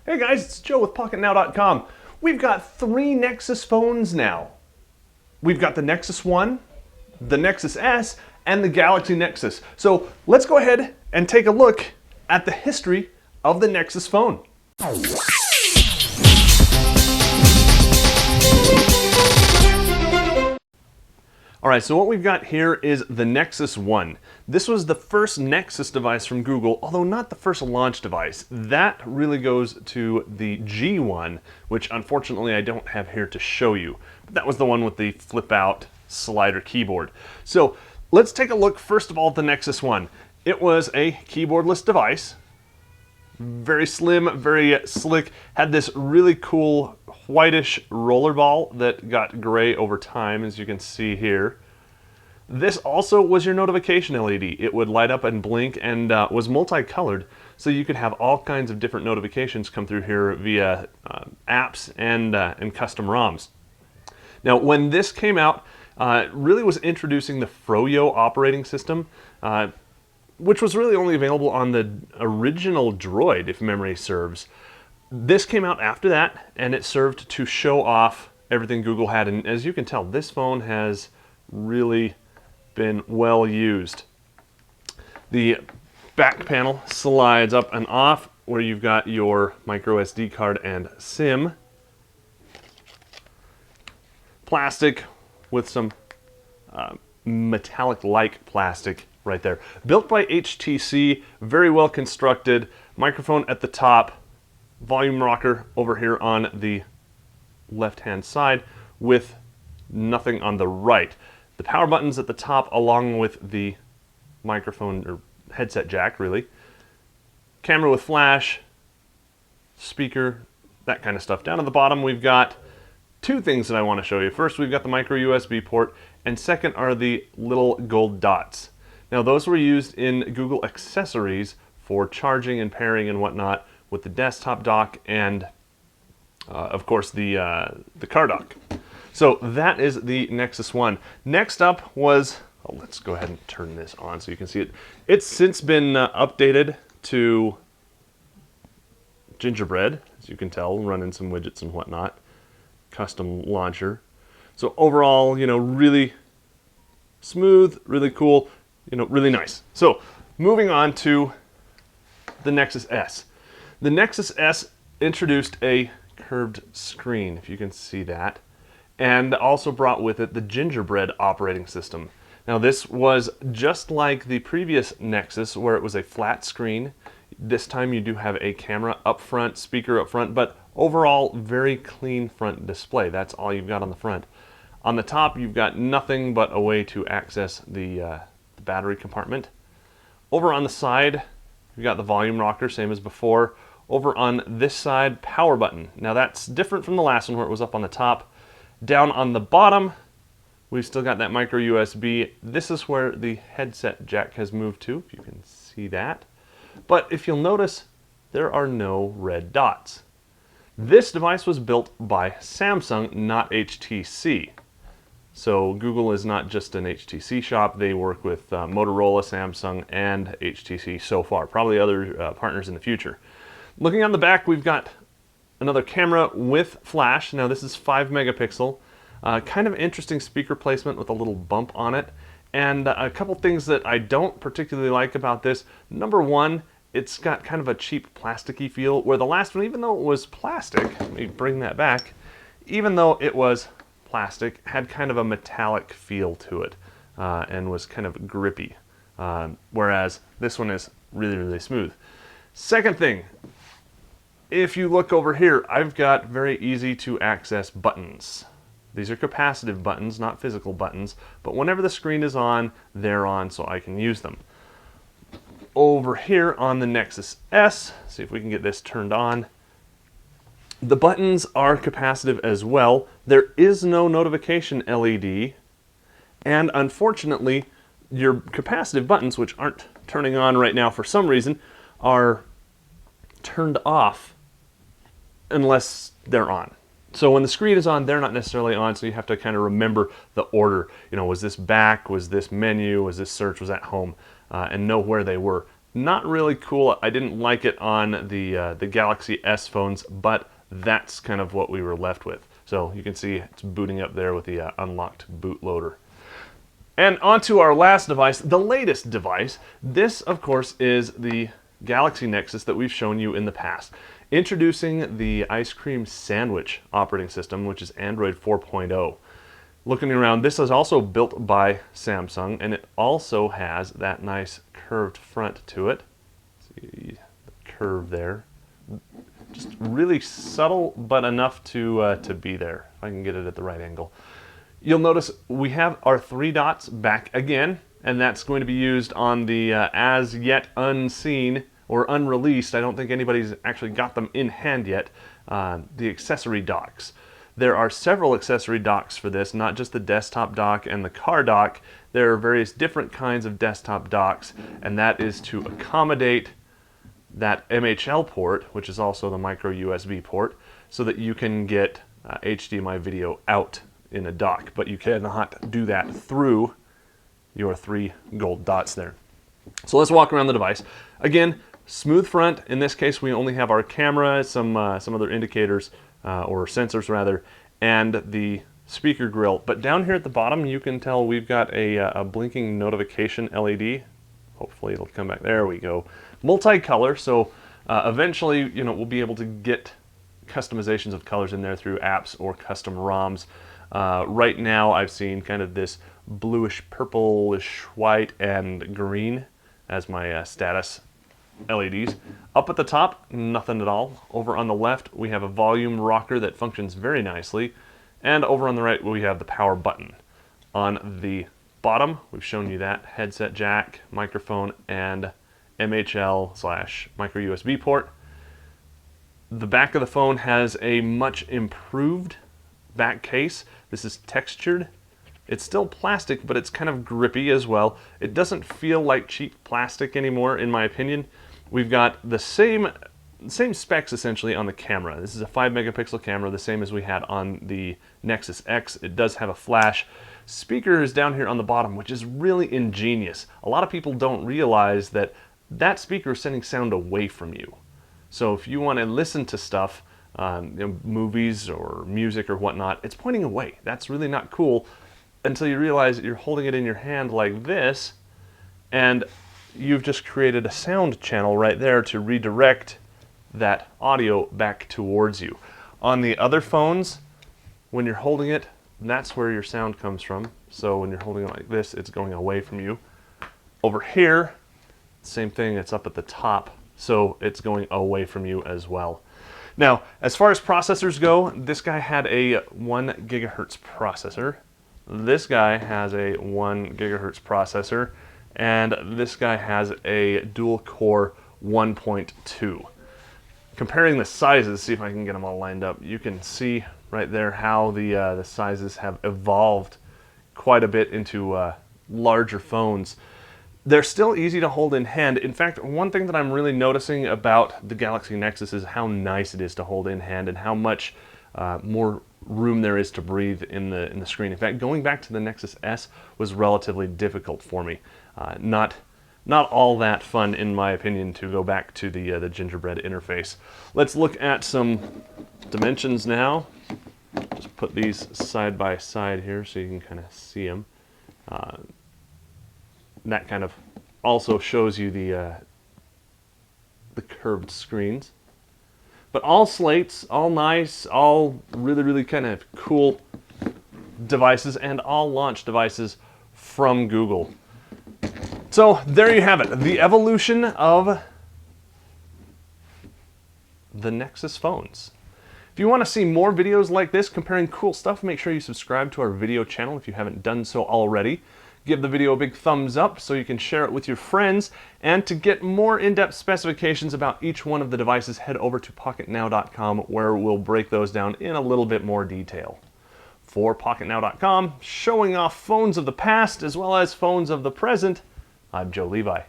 Hey guys, it's Joe with Pocketnow.com. We've got 3 Nexus phones now. We've got the Nexus One, the Nexus S, and the Galaxy Nexus. So let's go ahead and take a look at the history of the Nexus phone. Alright, so what we've got here is the Nexus One. This was the first Nexus device from Google, although not the first launch device. That really goes to the G1, which unfortunately I don't have here to show you. But that was the one with the flip-out slider keyboard. So let's take a look first of all at the Nexus One. It was a keyboardless device. Very slim, very slick, had this really cool whitish roller ball that got gray over time, as you can see here. This also was your notification LED. It would light up and blink and was multicolored, so you could have all kinds of different notifications come through here via apps and custom ROMs. Now, when this came out, it really was introducing the Froyo operating system, which was really only available on the original Droid, if memory serves. This came out after that, and it served to show off everything Google had. And as you can tell, this phone has really been well used. The back panel slides up and off, where you've got your micro SD card and SIM. Plastic with some metallic-like plastic right there. Built by HTC, very well constructed. Microphone at the top, volume rocker over here on the left-hand side with nothing on the right. The power button's at the top along with the microphone or headset jack, really. Camera with flash, speaker, that kind of stuff. Down at the bottom we've got 2 things that I want to show you. First, we've got the micro USB port, and second are the little gold dots. Now, those were used in Google Accessories for charging and pairing and whatnot with the desktop dock and, of course, the car dock. So that is the Nexus One. Next up was, let's go ahead and turn this on so you can see it. It's since been updated to Gingerbread, as you can tell, running some widgets and whatnot. Custom launcher. So overall, really smooth, really cool, really nice. So moving on to the Nexus S. The Nexus S introduced a curved screen, if you can see that, and also brought with it the Gingerbread operating system. Now, this was just like the previous Nexus, where it was a flat screen. This time you do have a camera up front, speaker up front, but overall very clean front display. That's all you've got on the front. On the top, you've got nothing but a way to access the battery compartment. Over on the side, you've got the volume rocker, same as before. Over on this side, power button. Now that's different from the last one where it was up on the top. Down on the bottom, we've still got that micro USB. This is where the headset jack has moved to, if you can see that. But if you'll notice, there are no red dots. This device was built by Samsung, not HTC. So Google is not just an HTC shop. They work with Motorola, Samsung, and HTC so far. Probably other partners in the future. Looking on the back, we've got another camera with flash. Now this is 5 megapixel. Kind of interesting speaker placement with a little bump on it. And a couple things that I don't particularly like about this. Number one, it's got kind of a cheap plasticky feel, where the last one, even though it was plastic, let me bring that back, even though it was plastic, had kind of a metallic feel to it and was kind of grippy, whereas this one is really, really smooth. Second thing, if you look over here, I've got very easy to access buttons. These are capacitive buttons, not physical buttons, but whenever the screen is on, they're on, so I can use them. Over here on the Nexus S, see if we can get this turned on. The buttons are capacitive as well. There is no notification LED, and unfortunately, your capacitive buttons, which aren't turning on right now for some reason, are turned off unless they're on. So when the screen is on, they're not necessarily on, so you have to kind of remember the order. Was this back, was this menu, was this search, was that home, and know where they were. Not really cool. I didn't like it on the Galaxy S phones, but that's kind of what we were left with. So you can see it's booting up there with the unlocked bootloader. And onto our last device, the latest device. This, of course, is the Galaxy Nexus that we've shown you in the past. Introducing the Ice Cream Sandwich operating system, which is Android 4.0. Looking around, this is also built by Samsung, and it also has that nice curved front to it. See the curve there. Just really subtle, but enough to be there. If I can get it at the right angle. You'll notice we have our 3 dots back again, and that's going to be used on the as yet unseen or unreleased, I don't think anybody's actually got them in hand yet, the accessory docks. There are several accessory docks for this, not just the desktop dock and the car dock. There are various different kinds of desktop docks, and that is to accommodate that MHL port, which is also the micro USB port, so that you can get HDMI video out in a dock, but you cannot do that through your 3 gold dots there. So let's walk around the device. Again, smooth front. In this case, we only have our camera, some other indicators, or sensors rather, and the speaker grill. But down here at the bottom, you can tell we've got a blinking notification LED. Hopefully it'll come back. There we go. Multicolor, so eventually, we'll be able to get customizations of colors in there through apps or custom ROMs. Right now I've seen kind of this bluish, purplish, white, and green as my status LEDs. Up at the top, nothing at all. Over on the left, we have a volume rocker that functions very nicely. And over on the right, we have the power button. On the bottom, we've shown you that headset jack, microphone, and MHL/micro USB port. The back of the phone has a much improved back case. This is textured. It's still plastic, but it's kind of grippy as well. It doesn't feel like cheap plastic anymore, in my opinion. We've got the same specs essentially on the camera. This is a 5 megapixel camera, the same as we had on the Nexus X. It does have a flash. Speaker is down here on the bottom, which is really ingenious. A lot of people don't realize that that speaker is sending sound away from you. So if you want to listen to stuff, movies or music or whatnot, it's pointing away. That's really not cool until you realize that you're holding it in your hand like this, and you've just created a sound channel right there to redirect that audio back towards you. On the other phones, when you're holding it, that's where your sound comes from. So when you're holding it like this, it's going away from you. Over here, same thing, it's up at the top, so it's going away from you as well. Now, as far as processors go, this guy had a 1 gigahertz processor. This guy has a 1 gigahertz processor, and this guy has a dual core 1.2. Comparing the sizes, see if I can get them all lined up, you can see right there how the sizes have evolved quite a bit into larger phones. They're still easy to hold in hand. In fact, one thing that I'm really noticing about the Galaxy Nexus is how nice it is to hold in hand and how much more room there is to breathe in the screen. In fact, going back to the Nexus S was relatively difficult for me. Not all that fun, in my opinion, to go back to the gingerbread interface. Let's look at some dimensions now. Just put these side by side here so you can kind of see them. That kind of also shows you the curved screens. But all slates, all nice, all really kind of cool devices, and all launch devices from Google. So there you have it, the evolution of the Nexus phones. If you want to see more videos like this comparing cool stuff, make sure you subscribe to our video channel if you haven't done so already. Give the video a big thumbs up so you can share it with your friends. And to get more in-depth specifications about each one of the devices, head over to Pocketnow.com, where we'll break those down in a little bit more detail. For Pocketnow.com, showing off phones of the past as well as phones of the present, I'm Joe Levi.